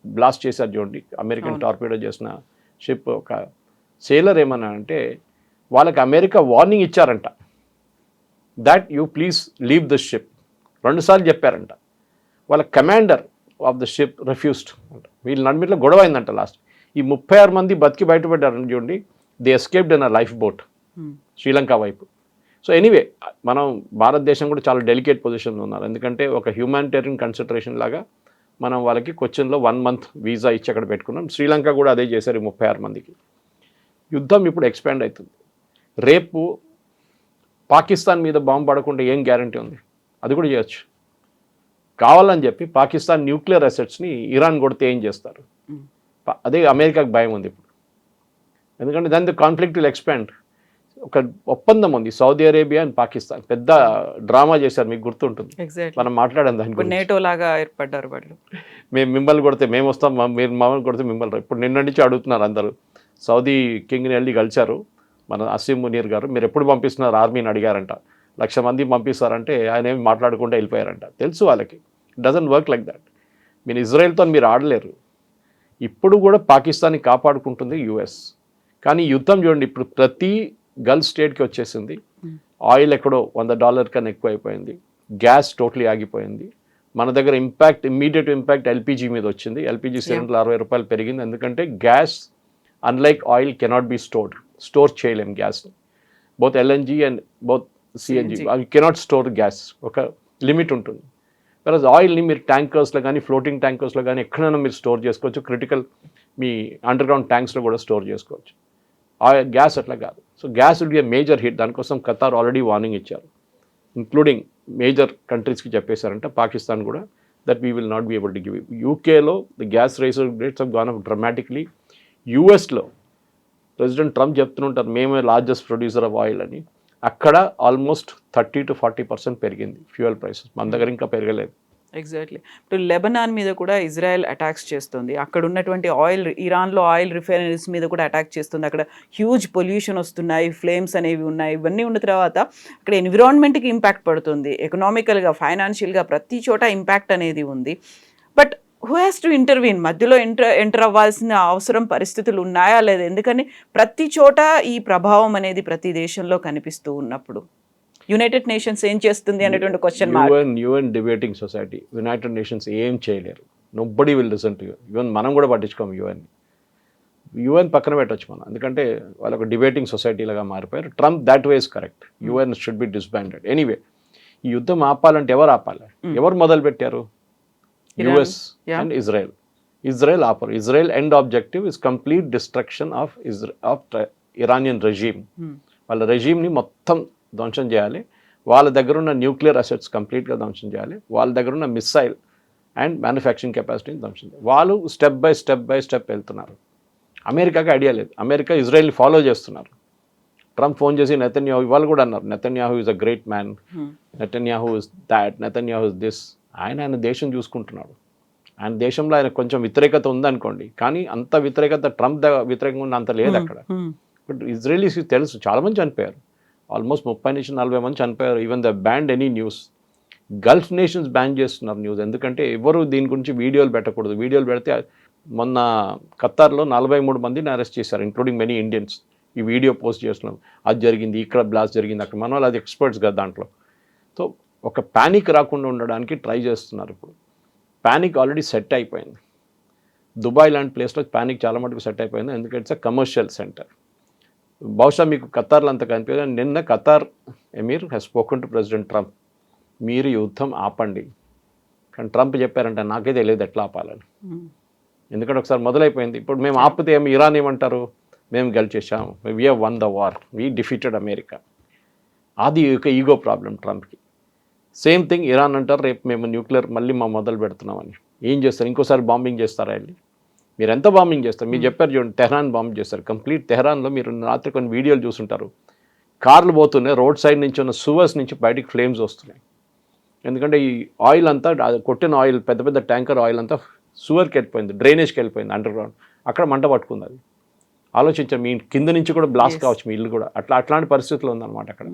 బ్లాస్ట్ చేశారు చూడండి, అమెరికన్ టార్పీడో చేసిన షిప్. ఒక సెయిలర్ ఏమన్నా అంటే వాళ్ళకి అమెరికా వార్నింగ్ ఇచ్చారంట, that you please leave the ship. 2 సార్లు చెప్పారంట. వాళ్ళ commander of the ship refused అంట. వీళ్ళ నడిమిట్లో గొడవ అయిందంట. లాస్ట్ ఈ 36 మంది బతికి బయటపడ్డారని చూడండి, they escaped in a life boat. Sri Lanka వైపు. సో ఎనీవే మనం భారతదేశం కూడా చాలా డెలికేట్ పొజిషన్లో ఉన్నారు. ఎందుకంటే ఒక హ్యూమానిటేరియన్ కన్సిడరేషన్ లాగా మనం వాళ్ళకి కొచ్చిన్లో 1 month వీసా ఇచ్చి అక్కడ పెట్టుకున్నాం. శ్రీలంక కూడా అదే చేశారు 36 మందికి. యుద్ధం ఇప్పుడు ఎక్స్పాండ్ అవుతుంది. రేపు పాకిస్తాన్ మీద బాంబు పడకుండా ఏం గ్యారంటీ ఉంది? అది కూడా చేయొచ్చు. కావాలని చెప్పి పాకిస్తాన్ న్యూక్లియర్ అసెట్స్ని ఇరాన్ కొడితే ఏం చేస్తారు? అదే అమెరికాకు భయం ఉంది ఇప్పుడు. ఎందుకంటే దాని కాన్ఫ్లిక్ట్ విల్ ఎక్స్పాండ్. ఒక ఒప్పందం ఉంది సౌదీ అరేబియా అండ్ పాకిస్తాన్. పెద్ద డ్రామా చేశారు, మీకు గుర్తుంటుంది. మనం మాట్లాడాం దాని గురించి. నేటో లాగా ఏర్పడ్డారు వాళ్ళు. మేము మిమ్మల్ని కొడితే మేము వస్తాం, మీరు మమ్మల్ని కొడితే మిమ్మల్ని. ఇప్పుడు నిన్న నుంచి అడుగుతున్నారు అందరూ. సౌదీ కింగ్ని వెళ్ళి కలిశారు మన అసీం మునీర్ గారు. మీరు ఎప్పుడు పంపిస్తున్నారు ఆర్మీని అడిగారంట. 1,00,000 మంది పంపిస్తారంటే ఆయన ఏమి మాట్లాడకుండా వెళ్ళిపోయారంట. తెలుసు వాళ్ళకి డజంట్ వర్క్ లైక్ దాట్. మీరు ఇజ్రాయెల్తో మీరు ఆడలేరు. ఇప్పుడు కూడా పాకిస్తాన్ని కాపాడుకుంటుంది యుఎస్. కానీ యుద్ధం చూడండి, ఇప్పుడు ప్రతి గల్ఫ్ స్టేట్కి వచ్చేసింది. ఆయిల్ ఎక్కడో $100 కన్నా ఎక్కువ అయిపోయింది. గ్యాస్ టోటలీ ఆగిపోయింది. మన దగ్గర ఇమ్మీడియట్ ఇంపాక్ట్ ఎల్పిజి మీద వచ్చింది. ఎల్పిజి సిలిండర్లు $60 పెరిగింది. ఎందుకంటే gas unlike oil cannot be store చేయలేం గ్యాస్ని. Both LNG and both CNG అవి కెనాట్ స్టోర్ గ్యాస్. ఒక లిమిట్ ఉంటుంది. ప్లస్ ఆయిల్ని మీరు ట్యాంకర్స్లో కానీ ఫ్లోటింగ్ ట్యాంకర్స్లో కానీ ఎక్కడైనా మీరు స్టోర్ చేసుకోవచ్చు. క్రిటికల్ మీ అండర్ గ్రౌండ్ ట్యాంక్స్లో కూడా స్టోర్ చేసుకోవచ్చు. గ్యాస్ అట్లా కాదు. సో gas will be a major hit. దానికోసం ఖతార్ ఆల్రెడీ వార్నింగ్ ఇచ్చారు. ఇంక్లూడింగ్ మేజర్ కంట్రీస్కి చెప్పేశారంట, పాకిస్తాన్ కూడా, that we will not be able to give. యూకేలో the gas rates of gone up dramatically. యూఎస్లో ప్రెసిడెంట్ ట్రంప్ చెప్తుంటారు మేమే లార్జెస్ట్ ప్రొడ్యూసర్ ఆఫ్ ఆయిల్ అని. అక్కడ ఆల్మోస్ట్ 30 to 40% పెరిగింది ఫ్యూయల్ ప్రైసెస్. మన దగ్గర ఇంకా పెరగలేదు. ఎగ్జాక్ట్లీ. ఇప్పుడు లెబనాన్ మీద కూడా ఇజ్రాయెల్ అటాక్స్ చేస్తుంది. అక్కడ ఉన్నటువంటి ఇరాన్లో ఆయిల్ రిఫైనరీస్ మీద కూడా అటాక్ చేస్తుంది. అక్కడ హ్యూజ్ పొల్యూషన్ వస్తున్నాయి, ఫ్లేమ్స్ అనేవి ఉన్నాయి. ఇవన్నీ ఉన్న తర్వాత అక్కడ ఎన్విరాన్మెంట్కి ఇంపాక్ట్ పడుతుంది. ఎకనామికల్గా, ఫైనాన్షియల్గా ప్రతి చోట ఇంపాక్ట్ అనేది ఉంది. But who has to intervene? మధ్యలో ఎంటర్ అవ్వాల్సిన అవసరం, పరిస్థితులు ఉన్నాయా లేదా? ఎందుకని ప్రతి చోట ఈ ప్రభావం అనేది ప్రతి దేశంలో కనిపిస్తూ ఉన్నప్పుడు యునైటెడ్ నేషన్స్ ఏం చేస్తుంది అనేటువంటి question mark. UN debating society, United nations ఏం చేయలేరు. Nobody will listen to you. Even మనం కూడా పట్టించుకోము యుఎన్ పక్కన పెట్టవచ్చు మనం. ఎందుకంటే వాళ్ళు ఒక డిబేటింగ్ సొసైటీలాగా మారిపోయారు. Trump that way is correct. UN should be disbanded. Anyway ఈ యుద్ధం ఆపాలంటే ఎవరు ఆపాలి? ఎవరు మొదలు పెట్టారు? US and Israel. ఇజ్రాయెల్ ఆపరు. Israel end objective is complete destruction of Iranian regime. వాళ్ళ రెజీమ్ని మొత్తం ధ్వంసం చేయాలి. వాళ్ళ దగ్గర ఉన్న న్యూక్లియర్ అసెట్స్ కంప్లీట్గా ధ్వంసం చేయాలి. వాళ్ళ దగ్గర ఉన్న మిస్సైల్ అండ్ మ్యానుఫ్యాక్చరింగ్ కెపాసిటీని ధ్వంసం చేయాలి. వాళ్ళు స్టెప్ బై స్టెప్ వెళ్తున్నారు. అమెరికాకి ఐడియా లేదు. అమెరికా ఇజ్రాయెల్ని ఫాలో చేస్తున్నారు. ట్రంప్ ఫోన్ చేసి నెతన్యాహు ఇవాళ కూడా అన్నారు, Netanyahu is a great man, Netanyahu is that, Netanyahu is this. ఆయన దేశం చూసుకుంటున్నాడు. ఆయన దేశంలో ఆయన కొంచెం వ్యతిరేకత ఉందనుకోండి, కానీ అంత వ్యతిరేకత ట్రంప్ వ్యతిరేకంగా ఉన్న అంత లేదు అక్కడ. బట్ ఇజ్రాయలీస్కి తెలుసు, చాలామంది చనిపోయారు. ఆల్మోస్ట్ 30 నుంచి 40 మంది చనిపోయారు. Even the band any news. Gulf nations ban చేస్తున్నారు న్యూస్. ఎందుకంటే ఎవరు దీని గురించి వీడియోలు పెట్టకూడదు. వీడియోలు పెడితే మొన్న ఖతార్లో 43 మందిని అరెస్ట్ చేశారు, ఇంక్లూడింగ్ మెనీ ఇండియన్స్. ఈ వీడియో పోస్ట్ చేస్తున్నాం, అది జరిగింది, ఇక్కడ బ్లాస్ట్ జరిగింది, అక్కడ. మన వాళ్ళు అది ఎక్స్పర్ట్స్ కదా దాంట్లో. సో ఒక ప్యానిక్ రాకుండా ఉండడానికి ట్రై చేస్తున్నారు. ఇప్పుడు ప్యానిక్ ఆల్రెడీ సెట్ అయిపోయింది. దుబాయ్ లాంటి ప్లేస్లో ప్యానిక్ చాలా మటుకు సెట్ అయిపోయింది. ఎందుకంటే ఇట్స్ అ కమర్షియల్ సెంటర్. బహుశా మీకు ఖతార్లో అంత కనిపించదు. నిన్న Qatar ఎమీర్ has spoken to president Trump, మీరు యుద్ధం ఆపండి. కానీ ట్రంప్ చెప్పారంటే నాకే తెలియదు ఎట్లా ఆపాలని. ఎందుకంటే ఒకసారి మొదలైపోయింది. ఇప్పుడు మేము ఆపితే ఏమి ఇరాన్ ఏమంటారు, మేము గెలిచేసాము, we have won the war, we defeated America. అది ఒక ఈగో ప్రాబ్లం ట్రంప్కి. సేమ్ థింగ్ ఇరాన్ అంటారు, రేపు మేము న్యూక్లియర్ మళ్ళీ మొదలు పెడుతున్నామని. ఏం చేస్తారు? ఇంకోసారి బాంబింగ్ చేస్తారా వెళ్ళి? మీరు ఎంత బాంబింగ్ చేస్తారు? మీరు చెప్పారు చూడండి, తెహరాన్ బాంబ్ చేస్తారు. కంప్లీట్ తెహరాన్లో మీరు రాత్రి కొన్ని వీడియోలు చూసుంటారు. కార్లు పోతున్నాయి, రోడ్ సైడ్ నుంచి ఉన్న సువర్స్ నుంచి బయటికి ఫ్లేమ్స్ వస్తున్నాయి. ఎందుకంటే ఈ ఆయిల్ అంతా, కొట్టిన ఆయిల్, పెద్ద పెద్ద ట్యాంకర్ ఆయిల్ అంతా సువర్కి వెళ్ళిపోయింది, డ్రైనేజ్కి వెళ్ళిపోయింది, అండర్ గ్రౌండ్. అక్కడ మంట పట్టుకుంది. అది ఆలోచించాం, మీ కింద నుంచి కూడా బ్లాస్ట్ కావచ్చు, మీ ఇల్లు కూడా. అట్లాంటి పరిస్థితులు ఉందన్నమాట అక్కడ.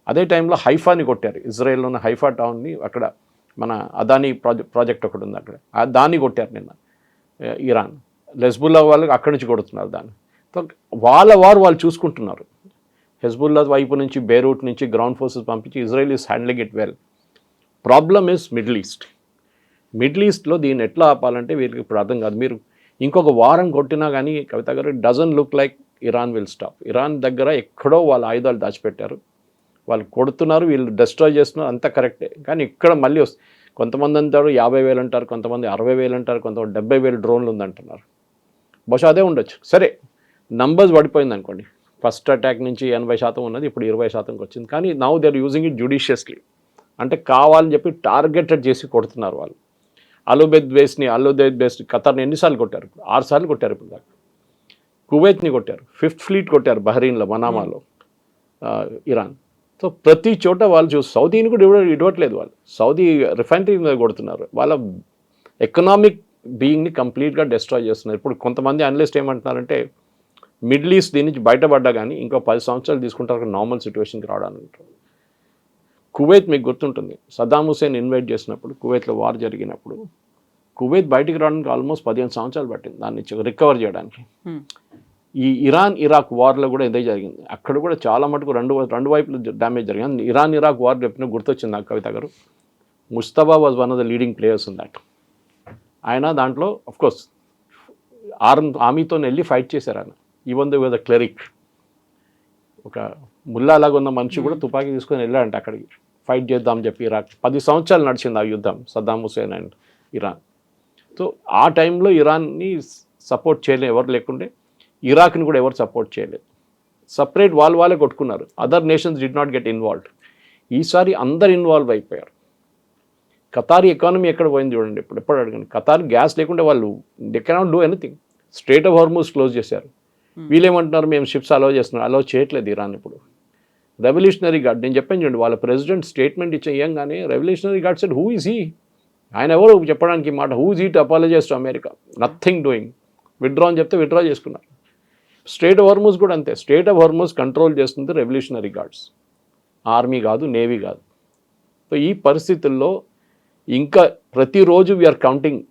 అదే టైంలో హైఫాని కొట్టారు. ఇజ్రాయెల్లో ఉన్న హైఫా టౌన్ని, అక్కడ మన అదానీ ప్రాజెక్ట్ ఒకటి ఉంది అక్కడ, దాన్ని కొట్టారు నిన్న ఇరాన్. హెజ్బుల్లా వాళ్ళకి అక్కడి నుంచి కొడుతున్నారు దాన్ని. వాళ్ళు చూసుకుంటున్నారు. హెజ్బుల్లా వైపు నుంచి, బేరూట్ నుంచి గ్రౌండ్ ఫోర్సెస్ పంపించి Israel is handling it well. Problem is middle east. Middle ఈస్ట్లో దీన్ని ఎట్లా ఆపాలంటే వీళ్ళకి ఇప్పుడు అర్థం కాదు. మీరు ఇంకొక వారం కొట్టినా కానీ కవిత గారు, doesn't look like Iran will stop. Iran దగ్గర ఎక్కడో వాళ్ళ ఆయుధాలు దాచిపెట్టారు, వాళ్ళు కొడుతున్నారు, వీళ్ళు డిస్ట్రాయ్ చేస్తున్నారు, అంతా కరెక్టే. కానీ ఇక్కడ మళ్ళీ కొంతమంది అంటారు 50,000 అంటారు, కొంతమంది 60,000 అంటారు, కొంతమంది 70,000 డ్రోన్లు ఉందంటున్నారు. బహుశా అదే ఉండొచ్చు. సరే, నంబర్స్ పడిపోయింది అనుకోండి. ఫస్ట్ అటాక్ నుంచి 80% ఉన్నది, ఇప్పుడు 20%కి వచ్చింది. కానీ now they are using it judiciously. అంటే కావాలని చెప్పి టార్గెటెడ్ చేసి కొడుతున్నారు వాళ్ళు. అలోబెద్ బేస్ని ఖతర్ని ఎన్నిసార్లు కొట్టారు? 6 సార్లు కొట్టారు ఇప్పుడు దాకా. కువైత్ని కొట్టారు, 5th ఫ్లీట్ కొట్టారు బహ్రెయిన్లో, మనామాలో, ఇరాన్. సో ప్రతి చోట వాళ్ళు సౌదీని కూడా ఇవ్వట్లేదు. వాళ్ళు సౌదీ రిఫైనరీ మీద కొడుతున్నారు. వాళ్ళ ఎకనామిక్ బీయింగ్ని కంప్లీట్గా డిస్ట్రాయ్ చేస్తున్నారు. ఇప్పుడు కొంతమంది అనలిస్ట్ ఏమంటున్నారంటే మిడిల్ ఈస్ట్ దీని నుంచి బయటపడ్డా కానీ ఇంకో 10 సంవత్సరాలు తీసుకుంటారు నార్మల్ సిచ్యువేషన్కి రావడానికి. కువైత్ మీకు గుర్తుంటుంది, సద్దాం హుసేన్ ఇన్వైట్ చేసినప్పుడు, కువైత్లో వార్ జరిగినప్పుడు కువైత్ బయటికి రావడానికి ఆల్మోస్ట్ 15 సంవత్సరాలు పట్టింది దాన్ని రికవర్ చేయడానికి. ఈ ఇరాన్ ఇరాక్ వార్లో కూడా ఇదే జరిగింది. అక్కడ కూడా చాలా మటుకు రెండు వైపులు డ్యామేజ్ జరిగింది. ఇరాన్ ఇరాక్ వార్ చెప్పిన గుర్తొచ్చింది నాకు కవిత గారు. Mustafa was one of the leading players in that. ఆయన దాంట్లో అఫ్కోర్స్ ఆర్మీతో వెళ్ళి ఫైట్ చేశారు ఆయన. ఈవెన్ దో ద క్లెరిక్, ఒక ముల్లాలాగా ఉన్న మనిషి కూడా తుపాకీ తీసుకొని వెళ్ళాడంట అక్కడికి ఫైట్ చేద్దామని చెప్పి. ఇరాక్ 10 సంవత్సరాలు నడిచింది ఆ యుద్ధం, Saddam Hussein and Iran. So ఆ టైంలో ఇరాన్ని సపోర్ట్ చేయలేదు ఎవరు లేకుండే, ఇరాక్ని కూడా ఎవరు సపోర్ట్ చేయలేదు. సపరేట్ వాళ్ళే కొట్టుకున్నారు. Other nations did not get involved. ఈసారి అందరు ఇన్వాల్వ్ అయిపోయారు. ఖతార్ ఎకానమీ ఎక్కడ పోయింది చూడండి. ఎప్పుడు అడగండి, ఖతార్ గ్యాస్ లేకుంటే వాళ్ళు they cannot do anything. Strait of Hormuz close చేశారు. వీళ్ళేమంటున్నారు, మేము షిప్స్ అలౌ చేస్తున్నాం. అలౌ చేయట్లేదు ఇరాన్ ఇప్పుడు. రెవల్యూషనరీ గార్డ్, నేను చెప్పాను చూడండి, వాళ్ళ ప్రెసిడెంట్ స్టేట్మెంట్ ఇచ్చేయంగానే revolutionary guard said who is he, ఆయన ఎవరు చెప్పడానికి మాట, who is he to apologise to America, nothing doing, withdraw అని చెప్తే విత్డ్రా చేసుకున్నారు. స్ట్రేట్ ఆఫ్ హార్మూజ్ కూడా అంతే. స్ట్రేట్ ఆఫ్ హార్మూజ్ కంట్రోల్ చేస్తుంది రెవల్యూషనరీ గార్డ్స్, ఆర్మీ కాదు, నేవీ కాదు. సో ఈ పరిస్థితుల్లో ఇంకా ప్రతిరోజు వీఆర్ కౌంటింగ్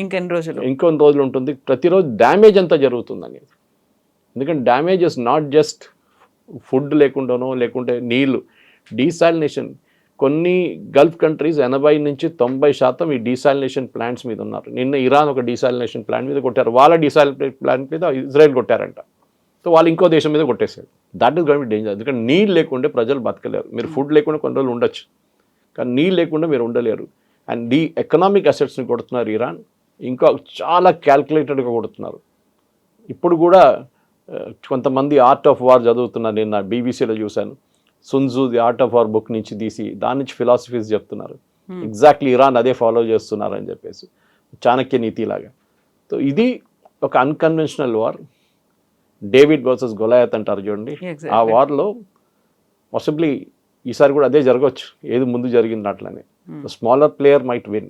ఇంకొన్ని రోజులు ఉంటుంది. ప్రతిరోజు డ్యామేజ్ అంతా జరుగుతుంది అనేది. ఎందుకంటే damage is not just food లేకుండానో, లేకుంటే నీళ్ళు, డీసాలినేషన్. కొన్ని గల్ఫ్ కంట్రీస్ 80 నుంచి 90% ఈ డీసాలినేషన్ ప్లాంట్స్ మీద ఉన్నారు. నిన్న ఇరాన్ ఒక డీసాలినేషన్ ప్లాంట్ మీద కొట్టారు. వాళ్ళ డీసాలినేషన్ ప్లాంట్ మీద ఇజ్రాయెల్ కొట్టారంట. సో వాళ్ళు ఇంకో దేశం మీద కొట్టేశారు. That is going to be danger. ఎందుకంటే నీళ్ళు లేకుంటే ప్రజలు బతకలేరు. మీరు ఫుడ్ లేకుండా కొన్ని రోజులు ఉండొచ్చు, కానీ నీళ్ళు లేకుండా మీరు ఉండలేరు. అండ్ ది ఎకనామిక్ అసెట్స్ని కొడుతున్నారు ఇరాన్. ఇంకా చాలా క్యాల్కులేటెడ్గా కొడుతున్నారు. ఇప్పుడు కూడా కొంతమంది ఆర్ట్ ఆఫ్ వార్ చదువుతున్నారు. నేను బీబీసీలో చూశాను, Sunzi the art of war book నుంచి తీసి దాని నుంచి ఫిలాసఫీస్ చెప్తున్నారు. ఎగ్జాక్ట్లీ ఇరాన్ అదే ఫాలో చేస్తున్నారు అని చెప్పేసి, చాణక్య నీతిలాగా. సో ఇది ఒక unconventional war. David versus Goliath అంటారు చూడండి. ఆ వార్లో పాసిబ్లీ ఈసారి కూడా అదే జరగవచ్చు, ఏది ముందు జరిగింది అట్లనే. Smaller player might win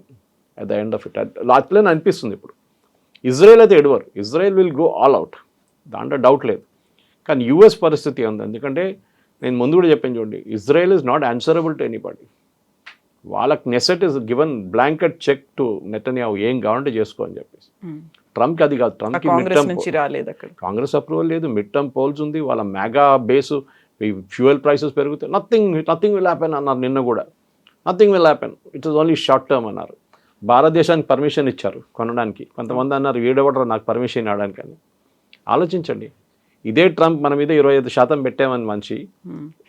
at the end of it. అట్లనే అనిపిస్తుంది ఇప్పుడు. ఇజ్రాయెల్ అయితే ఎడవరు, Israel will go all out, దాంట్లో డౌట్ లేదు. కానీ యూఎస్ పరిస్థితి ఉంది. ఎందుకంటే నేను ముందు కూడా చెప్పాను చూడండి, Israel is not answerable to anybody. వాళ్ళకి Knesset is given blanket cheque to Netanyahu, ఏం కావాలంటే చేసుకో అని చెప్పేసి. ట్రంప్కి అది కాదు. ట్రంప్కి కాంగ్రెస్ అప్రూవల్ లేదు, మిడ్ టర్మ్ పోల్స్ ఉంది, వాళ్ళ మెగా బేసు, ఫ్యూయల్ ప్రైసెస్ పెరుగుతాయి. నథింగ్ విల్ హ్యాపెన్ అన్నారు నిన్న కూడా. Nothing will happen, it is only short term అన్నారు. భారతదేశానికి పర్మిషన్ ఇచ్చారు కొనడానికి. కొంతమంది అన్నారు వీడెవడరా నాకు పర్మిషన్ ఇవ్వడానికి అని. ఆలోచించండి, ఇదే ట్రంప్ మన మీద 25% పెట్టామని మనిషి,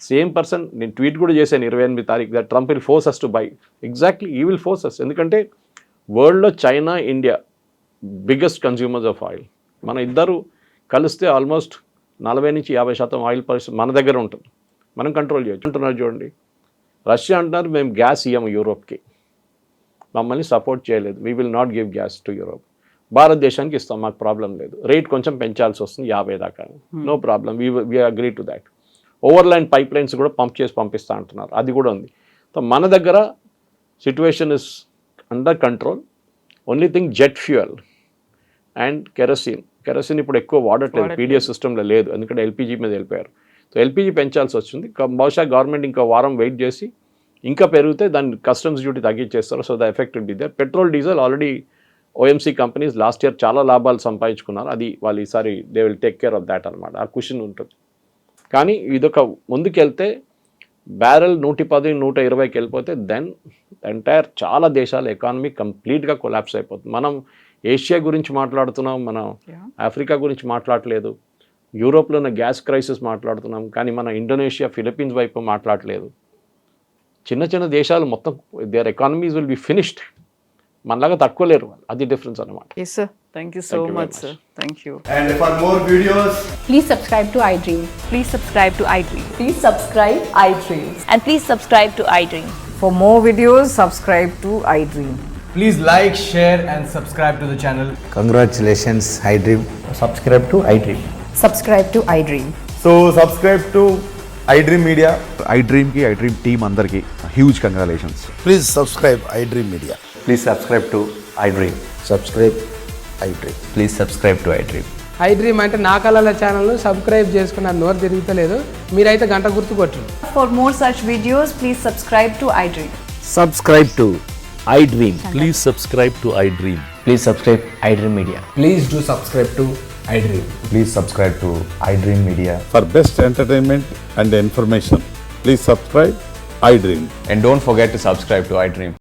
సేమ్ పర్సన్, నేను ట్వీట్ కూడా చేశాను 28 తారీఖు, that Trump will force us to buy. Exactly he will force us. ఎందుకంటే వరల్డ్లో China, India biggest consumers of oil. మన ఇద్దరు కలిస్తే ఆల్మోస్ట్ 40 నుంచి 50% ఆయిల్ పరిస్థితి మన దగ్గర ఉంటుంది. మనం కంట్రోల్ చేయొచ్చు అంటున్నారు చూడండి. రష్యా అంటున్నారు మేము గ్యాస్ ఇవ్వము యూరోప్కి, మమ్మల్ని సపోర్ట్ చేయలేదు, we will not give gas to Europe. భారతదేశానికి ఇస్తాం, మాకు ప్రాబ్లం లేదు, రేట్ కొంచెం పెంచాల్సి వస్తుంది 50 దాకా, no problem, we agree to that. Overland pipelines కూడా పంపిస్తా అంటున్నారు, అది కూడా ఉంది. సో మన దగ్గర situation is under control. Only thing jet fuel and kerosene ఇప్పుడు ఎక్కువ వాడట్లేదు, పీడిఎస్ సిస్టంలో లేదు, ఎందుకంటే ఎల్పీజీ మీద వెళ్ళిపోయారు. సో ఎల్పీజీ పెంచాల్సి వచ్చింది. బహుశా గవర్నమెంట్ ఇంకా వారం వెయిట్ చేసి ఇంకా పెరిగితే దాన్ని కస్టమ్స్ డ్యూటీ తగ్గించేస్తారు. So the effect will be there. Petrol, diesel already OMC companies last year చాలా లాభాలు సంపాదించుకున్నారు. అది వాళ్ళు ఈసారి they will take care of that అనమాట. ఆ క్వశ్చన్ ఉంటుంది. కానీ ఇదొక ముందుకెళ్తే బ్యారెల్ 110, 120కి వెళ్ళిపోతే దెన్ ఎంటైర్ చాలా దేశాల ఎకానమీ కంప్లీట్గా కొలాప్స్ అయిపోతుంది. మనం ఏషియా గురించి మాట్లాడుతున్నాం, మనం ఆఫ్రికా గురించి మాట్లాడలేదు. యూరోప్లో ఉన్న గ్యాస్ క్రైసిస్ మాట్లాడుతున్నాం, కానీ మన ఇండోనేషియా, ఫిలిప్పీన్స్ వైపు మాట్లాడలేదు. చిన్న చిన్న దేశాలు మొత్తం their economies will be finished, మనలాగా తట్టుకోలేరు వాళ్ళు. అది డిఫరెన్స్ అనమాట. Yes sir, thank you so Thank you very much much. Sir. Thank you. And for more videos, Please subscribe to iDream. Please subscribe to iDream. Please subscribe iDream. And please subscribe to iDream. For more videos, subscribe to iDream. please like, share and subscribe to the channel. Congratulations, iDream. subscribe to iDream. Subscribe to iDream. So subscribe to iDream Media. iDream ki iDream team andarki huge congratulations. Please subscribe iDream Media. Please subscribe to iDream. Subscribe iDream. Please subscribe to iDream. iDream అంటే నా కళల ఛానల్ను సబ్స్క్రైబ్ చేసుకున్న నోరు తిరుగుతలేదు, మీరైతే గంట గుర్తు కొట్టండి. For more such videos, please subscribe to iDream. Subscribe to iDream. Please subscribe to iDream. Please subscribe iDream Media. Please do subscribe to iDream. Please subscribe to iDream Media. For best entertainment and information, please subscribe iDream. And don't forget to subscribe to iDream.